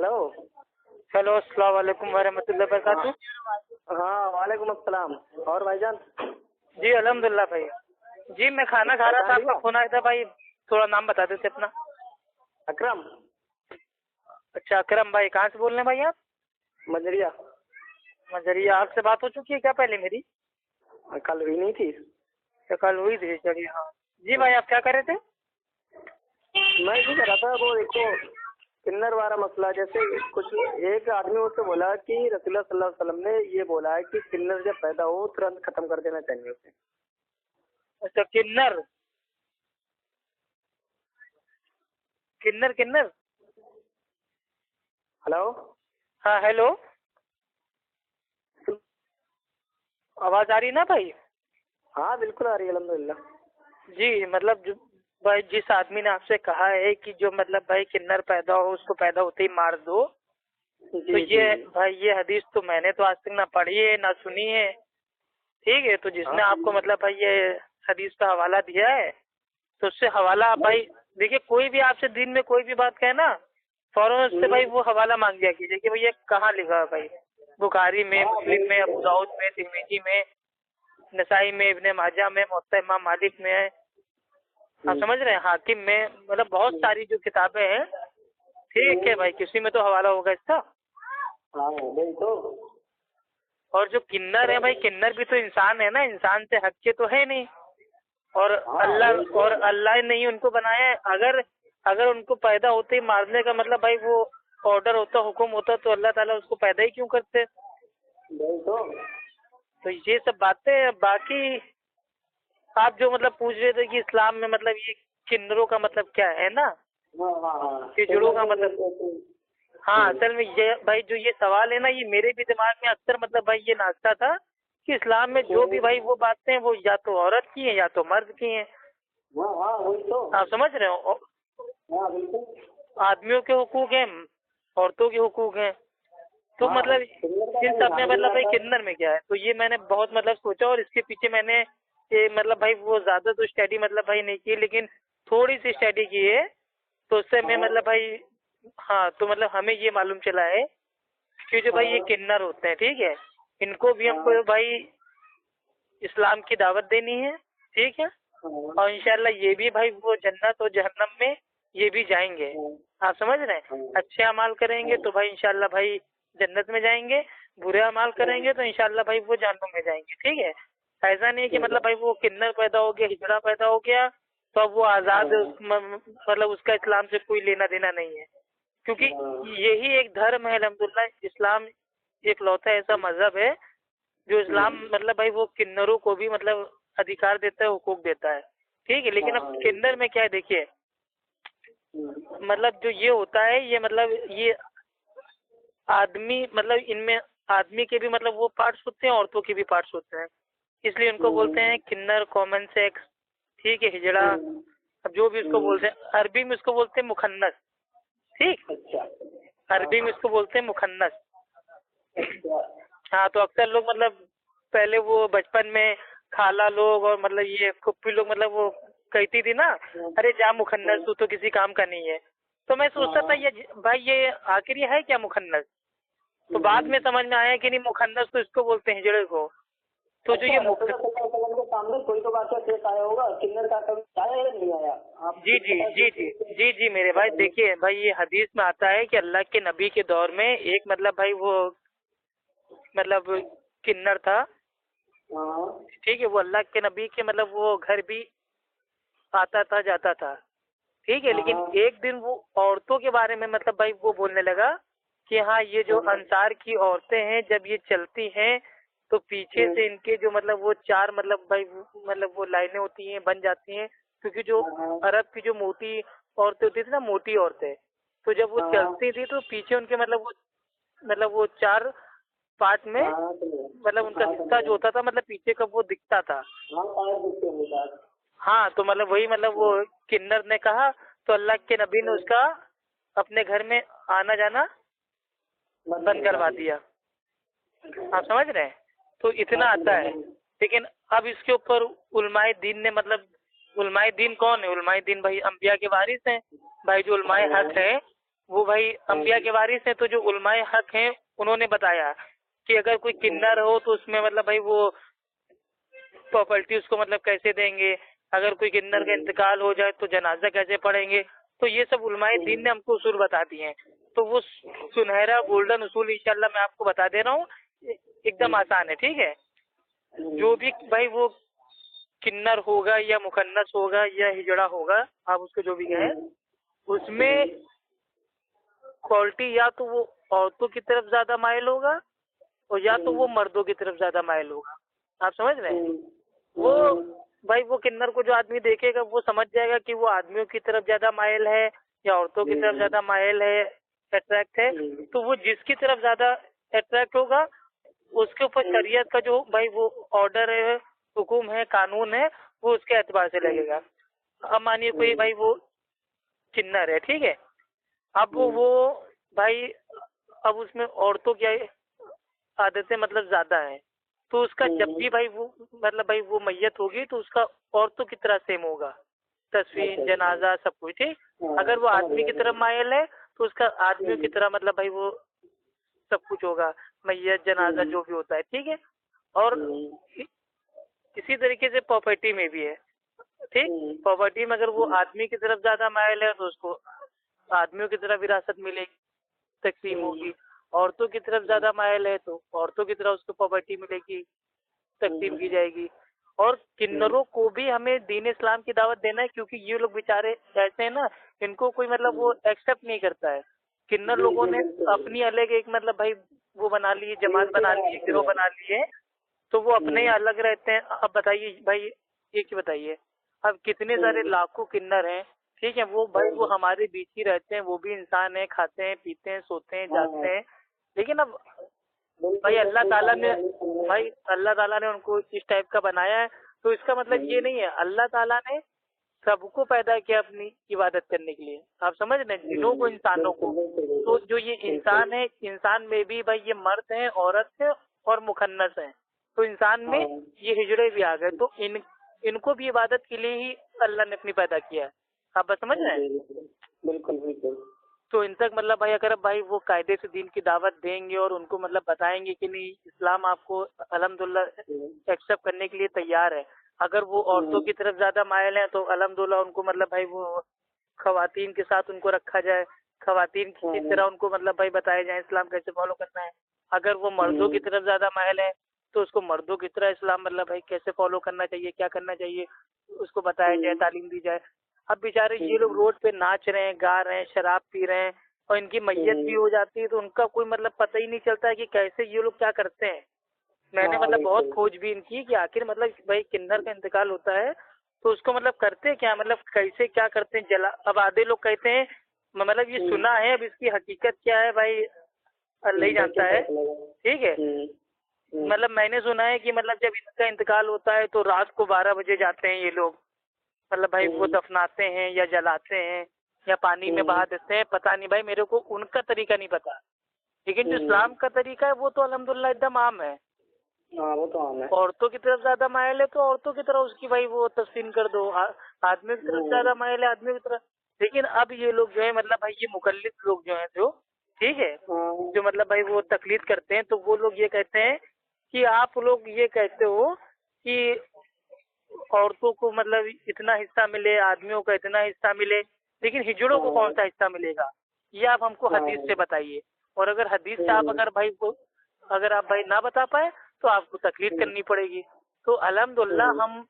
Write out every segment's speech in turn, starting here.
Hello. Hello, अस्सलाम वालेकुम वरहमतुल्लाहि वबरकातुह। हाँ, वालेकुम अस्सलाम। और भाईजान? जी अल्हम्दुलिल्लाह भाई। जी मैं खाना खा रहा था, आपका फोन आया था भाई। थोड़ा नाम बता देते अपना। अकरम। अच्छा अकरम भाई, कहाँ से बोल रहे हैं भाई आप? मजरिया। मजरिया। आपसे बात हो चुकी है क्या पहले मेरी? कल हुई नहीं थी? तो कल हुई थी, चलिए। हाँ जी भाई, आप क्या कर रहे थे? मैं ये कह रहा था, वो देखो किन्नर वाला मसला। जैसे कुछ एक आदमी उससे बोला कि रसूलुल्लाह सल्लल्लाहु अलैहि वसल्लम ने ये बोला है कि किन्नर जब पैदा हो तुरंत खत्म कर देना चाहिए उसे। अच्छा किन्नर किन्नर किन्नर। हेलो। हाँ हेलो, आवाज आ रही ना भाई? हाँ बिल्कुल आ रही है, अल्हम्दुलिल्लाह। जी मतलब जो भाई, जिस आदमी ने आपसे कहा है कि जो मतलब भाई किन्नर पैदा हो उसको पैदा होते ही मार दो, तो जी ये जी। भाई ये हदीस तो मैंने तो आज तक ना पढ़ी है ना सुनी है। ठीक है, तो हाँ जिसने आपको मतलब भाई ये हदीस का हवाला दिया है, तो उससे हवाला आप भाई देखिए, कोई भी आपसे दिन में कोई भी बात कहे ना, फौरन उससे भाई वो हवाला मांग दिया कीजिए कि भैया कहाँ लिखा है भाई। बुखारी में, मुस्लिम में, अबू दाऊद में, तिरमिजी में, नसाई में, इब्ने माजा में, मुवत्ता इमाम मालिक में है। आप समझ रहे हैं, हाकिम में, मतलब बहुत सारी जो किताबें हैं। ठीक है भाई, किसी में तो हवाला होगा इसका। हाँ वही तो। और जो किन्नर है भाई, किन्नर भी तो इंसान है ना, इंसान से हट के तो है नहीं। और हाँ अल्लाह वही तो। और अल्लाह ने ही उनको बनाया है। अगर अगर उनको पैदा होते ही मारने का मतलब भाई वो ऑर्डर होता, हुक्म होता, तो अल्लाह ताला उसको पैदा ही क्यों करते? वही तो। तो ये सब बातें। बाकी आप जो मतलब पूछ रहे थे कि इस्लाम में मतलब ये किन्नरों का मतलब क्या है ना, हाँ हाँ हाँ। हिजड़ों का मतलब। हाँ असल में ये भाई जो ये सवाल है ना, ये मेरे भी दिमाग में अक्सर मतलब भाई ये नाचता था कि इस्लाम में जो भी भाई वो बातें हैं वो या तो औरत की हैं या तो मर्द की हैं। हाँ हाँ वही तो। आप समझ रहे हो? हाँ बिल्कुल। आदमियों के हुकूक हैं, औरतों के हुकूक हैं। तो हाँ मतलब किन्नर का इन तो सब में निशान भी मतलब भाई आता है। किन्नर में क्या है, तो ये मैंने बहुत मतलब सोचा, और इसके पीछे मैंने ये मतलब भाई वो ज्यादा तो स्टडी मतलब भाई नहीं की, लेकिन थोड़ी सी स्टडी की है। तो उससे मैं हाँ मतलब भाई, हाँ तो मतलब हमें ये मालूम चला है कि जो भाई ये हाँ किन्नर होते हैं, ठीक है, इनको भी हाँ हमको भाई इस्लाम की दावत देनी है। ठीक है, हाँ और इंशाल्लाह ये भी भाई वो जन्नत और जहन्नम में ये भी जाएंगे। आप समझ रहे हैं, अच्छे अमाल करेंगे तो भाई इंशाल्लाह भाई जन्नत में जाएंगे, बुरे अमाल करेंगे तो इंशाल्लाह भाई वो जहन्नम में जाएंगे। ठीक है, ऐसा नहीं है कि मतलब भाई वो किन्नर पैदा हो गया, हिजड़ा पैदा हो गया तो अब वो आजाद है, मतलब उसका इस्लाम से कोई लेना देना नहीं है। क्योंकि यही एक धर्म है अल्हम्दुलिल्लाह, इस्लाम एक लौता ऐसा मजहब है जो इस्लाम मतलब भाई वो किन्नरों को भी मतलब अधिकार देता है, हुकूक देता है। ठीक है, लेकिन अब किन्नर में क्या है देखिए, मतलब जो ये होता है ये मतलब ये आदमी मतलब इनमें आदमी के भी मतलब वो पार्ट्स होते हैं, औरतों के भी पार्ट्स होते हैं, इसलिए उनको बोलते हैं किन्नर, कॉमन सेक्स। ठीक है, हिजड़ा, अब जो भी उसको बोलते हैं, अरबी में उसको बोलते हैं मुखन्नस। ठीक, अच्छा अरबी में उसको बोलते हैं मुखन्नस। अच्छा। हाँ तो अक्सर लोग मतलब पहले वो बचपन में खाला लोग और मतलब ये फुप्पी लोग मतलब वो कहती थी ना, अरे जा मुखन्नस, तू तो किसी काम का नहीं है। तो मैं सोचता था ये भाई ये आखिर ये है क्या मुखन्नस? तो बाद में समझ में आया कि नहीं, मुखन्नस तो इसको बोलते हैं हिजड़े को। तो जो अच्छा, ये रसूलुल्लाह सल्लल्लाहु अलैहि वसल्लम के सामने कोई तो बात केस आया होगा, किन्नर का कभी आया या नहीं आया? आप जी जी जी जी जी जी मेरे भाई देखिए भाई, ये हदीस में आता है कि अल्लाह के नबी के दौर में एक मतलब भाई वो मतलब किन्नर था। हाँ ठीक है, वो अल्लाह के नबी के मतलब वो घर भी आता था जाता था। ठीक है, लेकिन हाँ एक दिन वो औरतों के बारे में मतलब भाई वो बोलने लगा कि हाँ ये जो अंसार की औरतें हैं जब ये चलती हैं तो पीछे से इनके जो मतलब वो चार मतलब भाई मतलब वो लाइनें होती हैं बन जाती हैं, क्योंकि जो अरब की जो मोटी औरतें होती थी ना, मोटी औरतें, तो जब वो चलती थी तो पीछे उनके मतलब वो चार पार्ट में मतलब उनका हिस्सा जो होता था मतलब पीछे का वो दिखता था। हाँ तो मतलब वही मतलब वो किन्नर ने कहा, तो अल्लाह के नबी ने उसका अपने घर में आना जाना बंद करवा दिया। आप समझ रहे हैं, तो इतना आता है। लेकिन अब इसके ऊपर उलमाए दीन ने मतलब, उलमाए दीन कौन है? उलमाए दीन भाई अंबिया के वारिस हैं भाई, जो उलमाए हक है वो भाई अंबिया के वारिस हैं, तो जो उलमाए हक हैं उन्होंने बताया कि अगर कोई किन्नर हो तो उसमें मतलब भाई वो प्रॉपर्टी उसको मतलब कैसे देंगे, अगर कोई किन्नर का इंतकाल हो जाए तो जनाजा कैसे पढ़ेंगे। तो ये सब उलमाए दीन ने हमको उसूल बता दिए हैं। तो वो सुनहरा गोल्डन उसूल इंशाल्लाह मैं आपको बता दे रहा हूँ, एकदम आसान है, ठीक है। जो भी भाई वो किन्नर होगा या मुखन्नस होगा या हिजड़ा होगा, आप उसको जो भी कहें, उसमें क्वालिटी या तो वो औरतों की तरफ ज्यादा माइल होगा और या तो वो मर्दों की तरफ ज्यादा माइल होगा। आप समझ रहे हैं? वो भाई वो किन्नर को जो आदमी देखेगा वो समझ जाएगा कि वो आदमियों की तरफ ज्यादा माइल है या औरतों की तरफ ज्यादा माइल है, अट्रैक्ट है। तो वो जिसकी तरफ ज्यादा अट्रैक्ट होगा उसके ऊपर शरीयत का जो भाई वो ऑर्डर है, हुकुम है, कानून है, वो उसके एतबार से लगेगा। अब मानिए कोई भाई वो किन्नर है, ठीक है। अब वो भाई अब उसमें औरतों की आदतें मतलब ज्यादा है, तो उसका जब भी भाई वो मतलब भाई वो मैयत होगी तो उसका औरतों की तरह सेम होगा, तस्वीर जनाजा सब कुछ, ठीक। अगर वो आदमी की तरफ मायल है तो उसका आदमियों की तरह मतलब भाई वो सब कुछ होगा, मैयत जनाजा जो भी होता है, ठीक है। और इसी तरीके से प्रॉपर्टी में भी है, ठीक। प्रॉपर्टी में अगर वो आदमी की तरफ ज्यादा मायल है तो उसको आदमियों की तरह विरासत मिलेगी, तकसीम होगी। औरतों की तरफ ज्यादा मायल है तो औरतों की तरह उसको प्रॉपर्टी मिलेगी, तकसीम की जाएगी। और किन्नरों को भी हमें दीन इस्लाम की दावत देना है, क्योंकि ये लोग बेचारे ऐसे हैं ना, इनको कोई मतलब वो एक्सेप्ट नहीं करता है। किन्नर लोगों ने अपनी अलग एक मतलब भाई वो बना ली, जमात बना ली, गिरोह बना लिए, तो वो अपने ही अलग रहते हैं। अब बताइए भाई, एक ही बताइए, अब कितने सारे लाखों किन्नर हैं, ठीक है, वो भाई वो हमारे बीच ही रहते हैं, वो भी इंसान है, खाते हैं, पीते हैं, सोते हैं, जागते हैं। लेकिन अब भाई अल्लाह ताला ने उनको इस टाइप का बनाया है। तो इसका मतलब ये नहीं है, अल्लाह ताला ने सबको पैदा किया अपनी इबादत करने के लिए। आप समझ रहे हैं, जिनों को, इंसानों को। तो जो ये इंसान है, इंसान में भी भाई ये मर्द है, औरत है और मुखन्नस है। तो इंसान में ये हिजड़े भी आ गए, तो इनको भी इबादत के लिए ही अल्लाह ने अपनी पैदा किया है। आप बस समझ रहे हैं? बिल्कुल बिल्कुल। तो इन तक मतलब भाई अगर भाई वो कायदे से दीन की दावत देंगे और उनको मतलब बताएंगे कि नहीं, इस्लाम आपको अल्हम्दुलिल्लाह एक्सेप्ट करने के लिए तैयार है। अगर वो औरतों की तरफ ज्यादा मायल है तो अल्हम्दुलिल्लाह उनको मतलब भाई वो खवातीन के साथ उनको रखा जाए, खवातीन की तरह उनको मतलब भाई बताया जाए इस्लाम कैसे फॉलो करना है। अगर वो मर्दों की तरफ ज्यादा मायल है तो उसको मर्दों की तरह इस्लाम मतलब भाई कैसे फॉलो करना चाहिए, क्या करना चाहिए, उसको बताया जाए, तालीम दी जाए। अब बेचारे ये लोग रोड पे नाच रहे हैं, गा रहे हैं, शराब पी रहे हैं और इनकी मैयत भी हो जाती है, तो उनका कोई मतलब पता ही नहीं चलता है कि कैसे ये लोग क्या करते हैं। मैंने मतलब बहुत खोजबीन की कि आखिर मतलब भाई किन्नर का इंतकाल होता है तो उसको मतलब करते क्या, मतलब कैसे क्या करते हैं, जला। अब आधे लोग कहते हैं, मतलब ये सुना है, अब इसकी हकीकत क्या है भाई अल्लाह ही जानता है, ठीक है। मतलब मैंने सुना है कि मतलब जब इनका इंतकाल होता है तो रात को 12 बजे जाते हैं ये लोग, मतलब भाई वो दफनाते हैं या जलाते हैं या पानी में बहा देते हैं, पता नहीं भाई, मेरे को उनका तरीका नहीं पता। लेकिन जो इस्लाम का तरीका है वो तो अल्हम्दुलिल्लाह एकदम आम है। वो तो आम है। औरतों की तरफ ज्यादा मायल है तो औरतों की तरह उसकी भाई वो तस्लीम कर दो, आदमियों की तरफ ज्यादा मायल है आदमियों की तरफ। लेकिन अब ये लोग जो है मतलब भाई ये मुकल्लिद लोग जो है, जो ठीक है, जो मतलब भाई वो तकलीद करते हैं, तो वो लोग ये कहते हैं कि आप लोग ये कहते हो कि औरतों को मतलब इतना हिस्सा मिले, आदमियों को इतना हिस्सा मिले, लेकिन हिजड़ों को कौन सा हिस्सा मिलेगा, ये आप हमको हदीस से बताइए। और अगर हदीस से आप अगर आप भाई ना बता पाए तो आपको तकलीद करनी पड़ेगी। तो अल्हम्दुलिल्लाह हम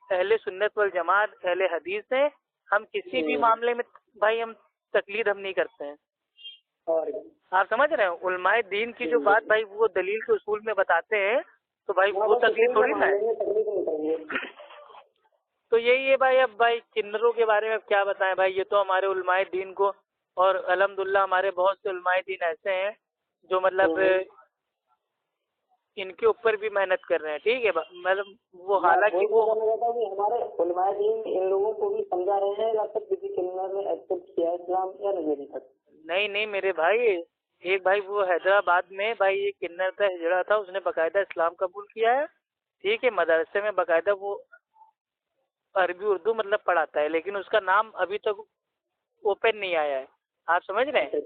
अहले सुन्नत वल जमात, अहले हदीस हैं, हम किसी भी मामले में भाई हम तकलीद हम नहीं करते हैं। और आप समझ रहे हैं, उलमाए दीन की जो बात भाई वो दलील के उसूल में बताते हैं तो भाई वो तकलीद थोड़ी ना है। तो यही है भाई। अब भाई किन्नरों के बारे में क्या बताएं भाई, ये तो हमारे उलमाए दीन को, और अल्हम्दुलिल्लाह हमारे बहुत से उलमाए दीन ऐसे हैं जो मतलब इनके ऊपर भी मेहनत कर रहे हैं, ठीक है। मतलब वो हालांकि वो हमारे उलमाए दीन इन लोगों को भी समझा रहे हैं, जब तक किसी किन्नर ने एक्सेप्ट किया इस्लाम या नहीं तक। नहीं मेरे भाई, एक भाई वो हैदराबाद में भाई एक किन्नर था, हिजड़ा था, उसने बकायदा इस्लाम कबूल किया है, ठीक है। मदरसे में बकायदा वो अरबी उर्दू मतलब पढ़ाता है, लेकिन उसका नाम अभी तक ओपन नहीं आया है। आप समझ रहे हैं?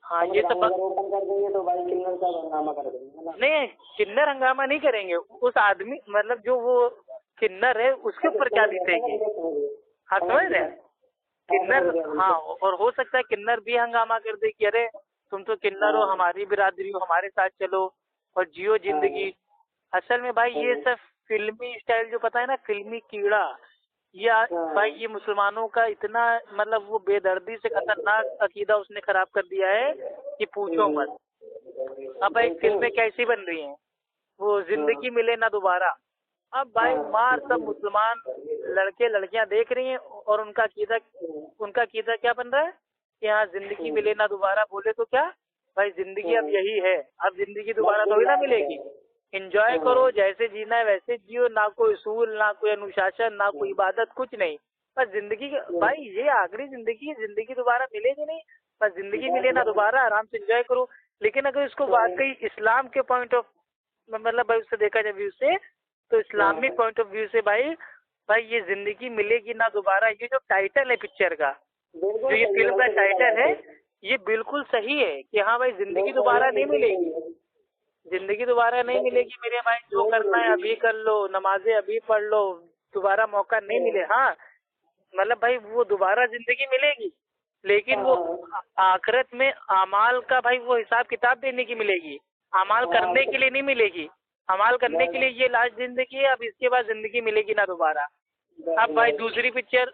हाँ ये सब ओपन कर देंगे तो भाई किन्नर का हंगामा कर देंगे, है ना? नहीं, किन्नर हंगामा नहीं करेंगे, उस आदमी मतलब जो वो किन्नर है उसके ऊपर क्या बीतेगी। आप समझ रहे हैं? किन्नर, हाँ, और हो सकता है किन्नर भी हंगामा कर दे कि अरे तुम तो किन्नर हो, हमारी बिरादरी हो, हमारे साथ चलो और जियो जिंदगी। असल में भाई ये सब फिल्मी स्टाइल जो पता है ना, फिल्मी कीड़ा, ये भाई ये मुसलमानों का इतना मतलब वो बेदर्दी से खतरनाक अकीदा उसने खराब कर दिया है कि पूछो मत। अब भाई फिल्में कैसी बन रही हैं, वो जिंदगी मिले ना दोबारा। अब भाई मार सब मुसलमान लड़के लड़कियां देख रही हैं और उनका कीदा क्या बन रहा है कि हाँ जिंदगी मिले ना दोबारा, बोले तो क्या भाई जिंदगी अब यही है, अब जिंदगी दोबारा थोड़ी ना मिलेगी। एंजॉय करो, जैसे जीना है वैसे जियो, ना कोई उसूल, ना कोई अनुशासन, ना कोई इबादत, कुछ नहीं। बस जिंदगी भाई ये आखिरी जिंदगी है, जिंदगी दोबारा मिलेगी नहीं, बस जिंदगी मिले ना दोबारा, आराम से एंजॉय करो। लेकिन अगर इसको वाकई इस्लाम के पॉइंट ऑफ मतलब भाई उससे देखा जाए व्यू से, तो इस्लामिक पॉइंट ऑफ व्यू से भाई ये जिंदगी मिलेगी ना दोबारा, ये जो टाइटल है पिक्चर का, जो ये फिल्म का टाइटल है, ये बिल्कुल सही है कि हाँ भाई जिंदगी दोबारा नहीं मिलेगी, जिंदगी दोबारा नहीं मिलेगी मेरे भाई। जो करना है अभी कर लो, नमाजें अभी पढ़ लो, दोबारा मौका नहीं मिले। हाँ मतलब भाई वो दोबारा जिंदगी मिलेगी, लेकिन वो आखिरत में अमाल का भाई वो हिसाब किताब देने की मिलेगी, अमाल करने के लिए नहीं मिलेगी। अमाल करने के लिए ये लास्ट जिंदगी है, अब इसके बाद जिंदगी मिलेगी ना दोबारा। अब भाई दूसरी पिक्चर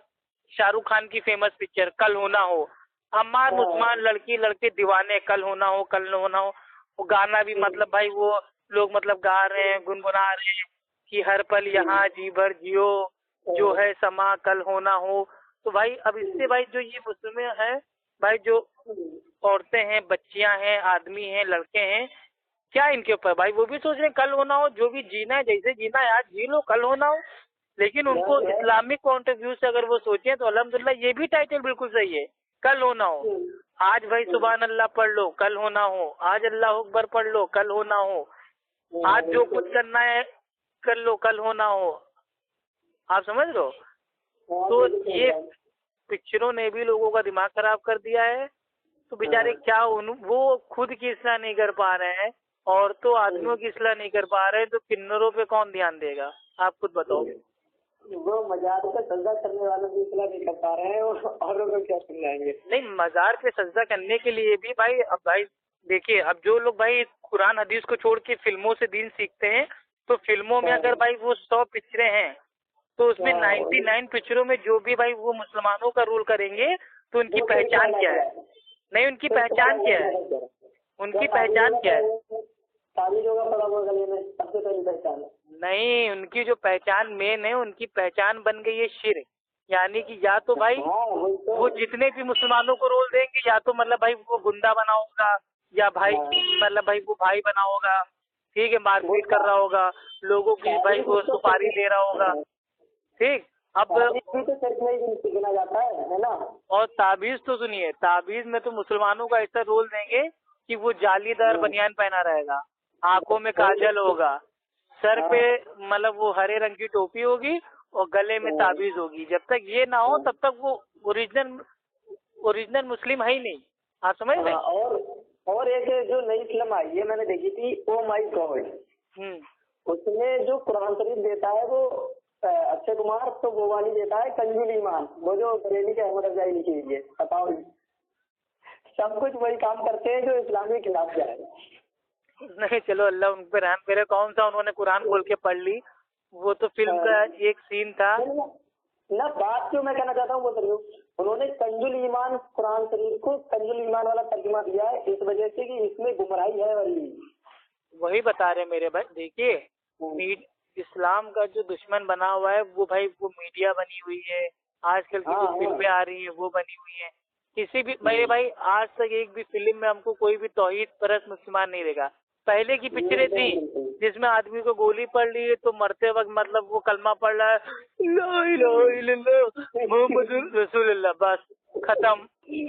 शाहरुख खान की फेमस पिक्चर कल हो ना हो, हमार मुसलमान लड़की लड़के दीवाने, कल होना हो, कल होना हो। वो गाना भी मतलब भाई वो लोग मतलब गा रहे हैं, गुनगुना रहे हैं कि हर पल यहाँ जी भर जियो, जो है समा कल होना हो। तो भाई अब इससे भाई जो ये मुस्लिम है भाई, जो औरतें हैं, बच्चियां हैं, आदमी हैं, लड़के हैं, क्या इनके ऊपर भाई वो भी सोच रहे हैं कल होना हो, जो भी जीना है जैसे जीना है आज जी लो, कल होना हो। लेकिन उनको इस्लामिक पॉइंट ऑफ व्यू से अगर वो सोचे तो अल्हम्दुलिल्लाह ये भी टाइटल बिल्कुल सही है, कल होना हो। आज भाई सुभान अल्लाह पढ़ लो, कल होना हो। आज अल्लाह अकबर पढ़ लो, कल होना हो। आज जो कुछ करना है कर लो, कल होना हो। आप समझ लो। तो ये पिक्चरों ने भी लोगों का दिमाग खराब कर दिया है। तो बेचारे क्या वो खुद की इस्लाह नहीं कर पा रहे हैं और तो आदमियों की इस्लाह नहीं कर पा रहे हैं, तो किन्नरों पे कौन ध्यान देगा? आप खुद बताओ। वो मजार पे सजदा करने वालों की इस्लाह नहीं कर पा रहे हैं और औरों को क्या समझाएंगे? नहीं, मजार पे सजदा करने के लिए भी भाई, अब भाई देखिए, अब जो लोग भाई कुरान हदीस को छोड़ के फिल्मों से दीन सीखते हैं, तो फिल्मों में अगर भाई वो 100 पिक्चरें हैं तो उसमें 99 पिक्चरों में जो भी भाई वो मुसलमानों का रोल करेंगे, तो उनकी पहचान क्या है? नहीं, उनकी पहचान क्या है? उनकी पहचान क्या है? नहीं, उनकी जो पहचान मेन है, उनकी पहचान बन गई है शिर्क। यानी कि या तो भाई वो जितने भी मुसलमानों को रोल देंगे, या तो मतलब भाई वो गुंडा बना होगा, या भाई मतलब भाई वो भाई बना होगा, ठीक है, मारपीट कर रहा होगा, लोगों की भाई वो सुपारी ले रहा होगा, ठीक। अब गिना जाता है ना। और ताबीज तो सुनिए, ताबीज में तो मुसलमानों का ऐसा रोल देंगे कि वो जालीदार बनियान पहना रहेगा, आंखों में काजल होगा, सर पे मतलब वो हरे रंग की टोपी होगी और गले में ताबीज होगी। जब तक ये ना हो तब तक वो ओरिजिनल मुस्लिम है ही नहीं। आप समझ रहे? और एक जो नई फिल्म आई है मैंने देखी थी, ओ माई गॉड, उसमें जो कुरान शरीफ देता है वो अक्षय कुमार, तो वो वाली देता है कंजुल ईमान, वो जो बरेली के अहमद अफजाई लिखी हुई है। बताओ, सब कुछ वही काम करते हैं जो इस्लाम के खिलाफ जाए। नहीं, चलो अल्लाह उन पे रहम करे। कौन सा उन्होंने कुरान खोल के पढ़ ली? वो तो फिल्म का एक सीन था ना। बात जो मैं कहना चाहता हूँ वो सुनियो, उन्होंने कंजुल ईमान कुरान शरीफ को कंजुल ईमान वाला तर्जुमा दिया है इस वजह से कि इसमें गुमराही है। वही बता रहे मेरे भाई। देखिए, इस्लाम का जो दुश्मन बना हुआ है वो भाई वो मीडिया बनी हुई है, आजकल की जो फिल्में आ रही है वो बनी हुई है। किसी भी मेरे भाई आज तक एक भी फिल्म में हमको कोई भी तौहीद परस्त मुसलमान नहीं देगा। पहले की पिक्चरें थी जिसमें आदमी को गोली पड़ रही है तो मरते वक्त मतलब वो कलमा पड़ रहा है, ला इलाहा इल्लल्लाह मुहम्मदुर रसूलुल्लाह, बस खत्म,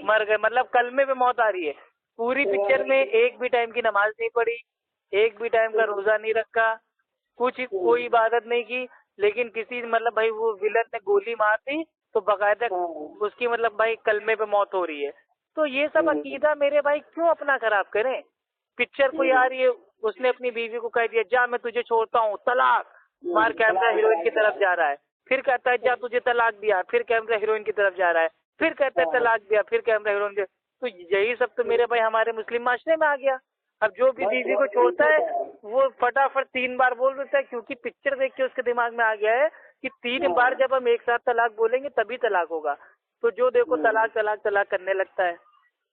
मर गए, मतलब कलमे पे मौत आ रही है। पूरी पिक्चर में एक भी टाइम की नमाज नहीं पढ़ी, एक भी टाइम का रोजा नहीं रखा, कुछ कोई इबादत नहीं की, लेकिन किसी मतलब भाई वो विलन ने गोली मार दी तो बाकायदा उसकी मतलब भाई कलमे पे मौत हो रही है। तो ये सब अकीदा मेरे भाई क्यों अपना खराब करें। पिक्चर कोई आ रही है, उसने अपनी बीवी को कह दिया जा मैं तुझे छोड़ता हूँ, तलाक, मार कैमरा हीरोइन की तरफ जा रहा है, फिर कहता है जा तुझे तलाक दिया, फिर कैमरा हीरोइन की तरफ जा रहा है, फिर कहता है तलाक दिया, फिर कैमरा हीरोइन की। तो यही सब तो मेरे भाई हमारे मुस्लिम माशरे में आ गया। अब जो भी बीवी को छोड़ता है वो फटाफट 3 बार बोल देता है, क्योंकि पिक्चर देख के उसके दिमाग में आ गया है कि 3 बार जब हम एक साथ तलाक बोलेंगे तभी तलाक होगा। तो जो देखो तलाक तलाक तलाक करने लगता है।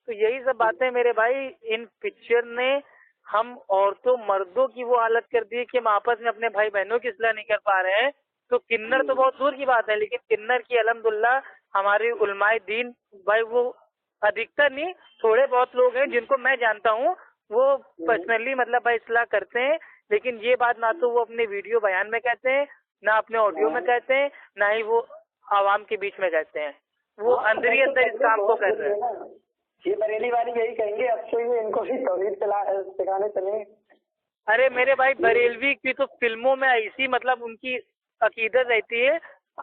तो यही सब बातें मेरे भाई, इन पिक्चर ने हम औरतों मर्दों की वो हालत कर दी कि हम आपस में अपने भाई बहनों की इस्लाह नहीं कर पा रहे हैं। तो किन्नर तो बहुत दूर की बात है, लेकिन किन्नर की अल्हम्दुलिल्लाह हमारे उलमाए दीन भाई, वो अधिकतर नहीं, थोड़े बहुत लोग हैं जिनको मैं जानता हूँ, वो पर्सनली मतलब भाई इस्लाह करते हैं। लेकिन ये बात ना तो वो अपने वीडियो बयान में कहते हैं, ना अपने ऑडियो में कहते हैं, ना ही वो आवाम के बीच में कहते हैं। वो अंदर ही अंदर इस काम को कर रहे हैं। ये बरेली वाली यही कहेंगे अब से इनको भी तौहीद सिखाने चले। अरे मेरे भाई बरेलवी की तो फिल्मों में ऐसी मतलब उनकी अकीदत रहती है,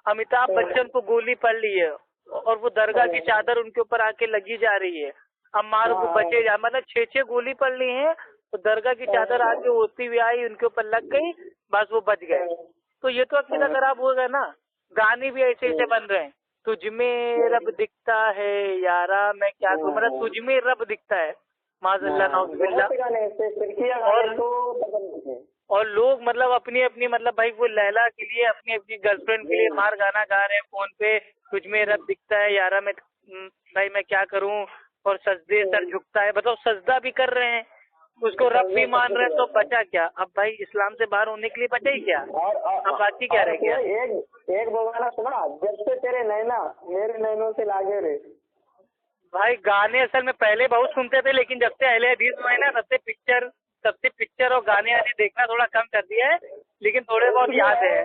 अमिताभ बच्चन को गोली पड़ रही है और वो दरगाह की चादर उनके ऊपर आके लगी जा रही है, अम्मार को बचे जा, मतलब 6 गोली पड़ रही है, तो दरगाह की चादर आके होती हुई आई, उनके ऊपर लग गई, बस वो बच गए। तो ये तो अकीदा खराब हो गया ना। गाने भी ऐसे ऐसे बन रहे हैं, तुझ में रब दिखता है यारा मैं क्या करूं, मतलब तुझ में रब दिखता है, माज़अल्लाह नाउज़ुबिल्लाह। और लोग मतलब अपनी अपनी मतलब भाई वो लैला के लिए, अपनी अपनी गर्लफ्रेंड के लिए बाहर गाना गा रहे हैं फोन पे, तुझ में रब दिखता है यारा मैं भाई मैं क्या करूं, और सजदे सर झुकता है, बताओ सजदा भी कर रहे हैं, उसको रब भी मान रहे हैं, तो बचा क्या अब भाई, इस्लाम से बाहर होने के लिए बचा ही क्या, अब बाकी क्या रह गया। एक वो गाना सुना, जब से तेरे नैना मेरे नैनों से लागे रे। भाई गाने असल में पहले बहुत सुनते थे, लेकिन जब से अहले हदीस हुए ना तब से पिक्चर और गाने आने देखना थोड़ा कम कर दिया है, लेकिन थोड़े बहुत याद है।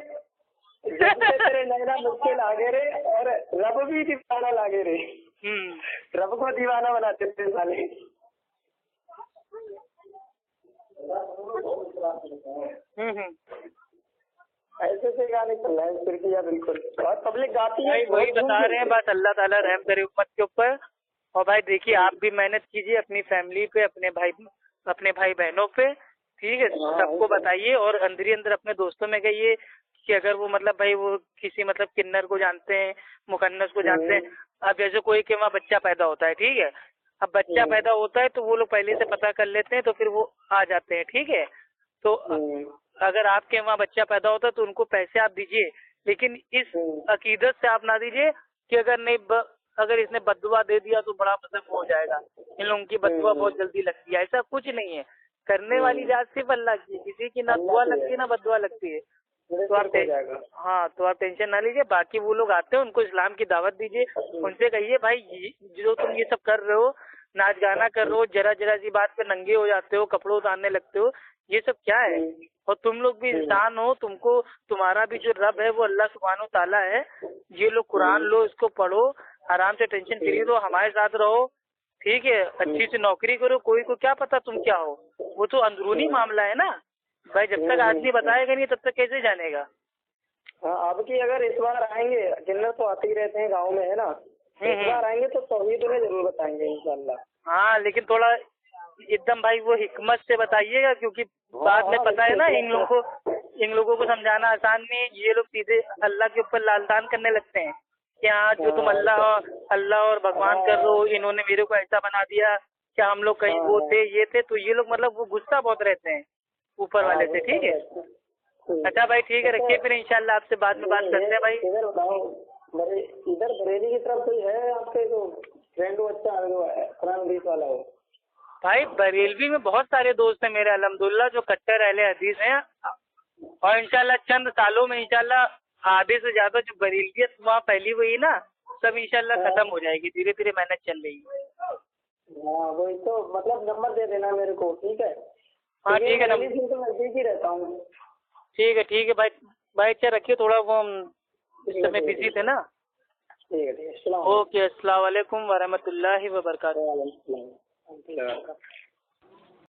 जब से तेरे नैना मुझसे लागे रे, और रब भी दीवाना लागे रे। रब को दीवाना बनाते थे साले। ऐसे से गाने चल रहे हैं फिर किया बिल्कुल, और पब्लिक गाती है। वही बता रहे हैं, बस अल्लाह ताला रहम करे उम्मत के ऊपर। और भाई देखिए आप भी मेहनत कीजिए अपनी फैमिली पे, अपने भाई बहनों पे, ठीक है, सबको बताइए, और अंदर ही अंदर अपने दोस्तों में कहिए कि अगर वो मतलब भाई वो किसी मतलब किन्नर को जानते हैं, मुकन्नस को जानते हैं, अब जैसे कोई के वहाँ बच्चा पैदा होता है, ठीक है, अब बच्चा पैदा होता है तो वो लोग पहले से पता कर लेते हैं, तो फिर वो आ जाते हैं, ठीक है। तो अगर आपके वहाँ बच्चा पैदा होता है तो उनको पैसे आप दीजिए, लेकिन इस अकीदत से आप ना दीजिए कि अगर इसने बद्दुआ दे दिया तो बड़ा मतलब हो जाएगा, इन लोगों की बद्दुआ बहुत जल्दी लगती है, ऐसा कुछ नहीं है। करने वाली जात सिर्फ अल्लाह की है, किसी की ना दुआ लगती है ना बद्दुआ लगती है। तो आप तो आप टेंशन ना लीजिए, बाकी वो लोग आते हैं उनको इस्लाम की दावत दीजिए, उनसे कहिए भाई जो तुम ये सब कर रहे हो, नाच गाना कर रहे हो, जरा जरा सी बात पे नंगे हो जाते हो, कपड़े उतारने लगते हो, ये सब क्या है। और तुम लोग भी इंसान हो, तुमको तुम्हारा भी जो रब है वो अल्लाह सुब्हानो ताला है। ये लोग कुरान लो, इसको पढ़ो, आराम से टेंशन फ्री रहो, हमारे साथ रहो, ठीक है, अच्छी सी नौकरी करो, कोई को क्या पता तुम क्या हो, वो तो अंदरूनी मामला है ना भाई, जब तक आदमी बताएगा नहीं तब तक कैसे जानेगा। हाँ, अब की अगर इस बार आएंगे, किन्नर तो आते ही रहते हैं गाँव में, है ना, इस बार आएंगे तो तौहीद उन्हें जरूर बताएंगे इंशाल्लाह। हाँ लेकिन थोड़ा एकदम भाई वो हिकमत से बताइएगा, क्योंकि बाद में पता है ना इन लोगों को समझाना आसान नहीं है। ये लोग सीधे अल्लाह के ऊपर लालतान करने लगते हैं कि हाँ जो तुम अल्लाह और भगवान कर रहे हो, इन्होंने मेरे को ऐसा बना दिया, क्या हम लोग कहीं वो थे ये थे, तो ये लोग मतलब वो गुस्सा बहुत रहते हैं ऊपर वाले से, ठीक है। अच्छा भाई ठीक है, रखिए फिर इंशाल्लाह आपसे बाद में बात करते हैं भाई। इधर बरेली की तरफ कोई है आपके जो फ्रेंड अच्छा कुरान हदीस वाला हो? भाई बरेलवी में बहुत सारे दोस्त हैं मेरे अल्हम्दुलिल्लाह जो कट्टर अहले हदीस हैं, और इंशाल्लाह चंद सालों में इंशाल्लाह आधे से ज्यादा जो बरेलवियत वहाँ फैली हुई ना, सब इंशाल्लाह खत्म हो जाएगी, धीरे धीरे मेहनत चल रही है। हाँ वही तो, मतलब नंबर दे देना मेरे को, ठीक है। हाँ ठीक है, नजदीक ही रहता हूँ। ठीक है भाई अच्छा रखिए, थोड़ा वो इस समय बिजी थे ना। ठीक है, ओके, अस्सलाम वालेकुम वरहमतुल्लाहि वबरकातुहू।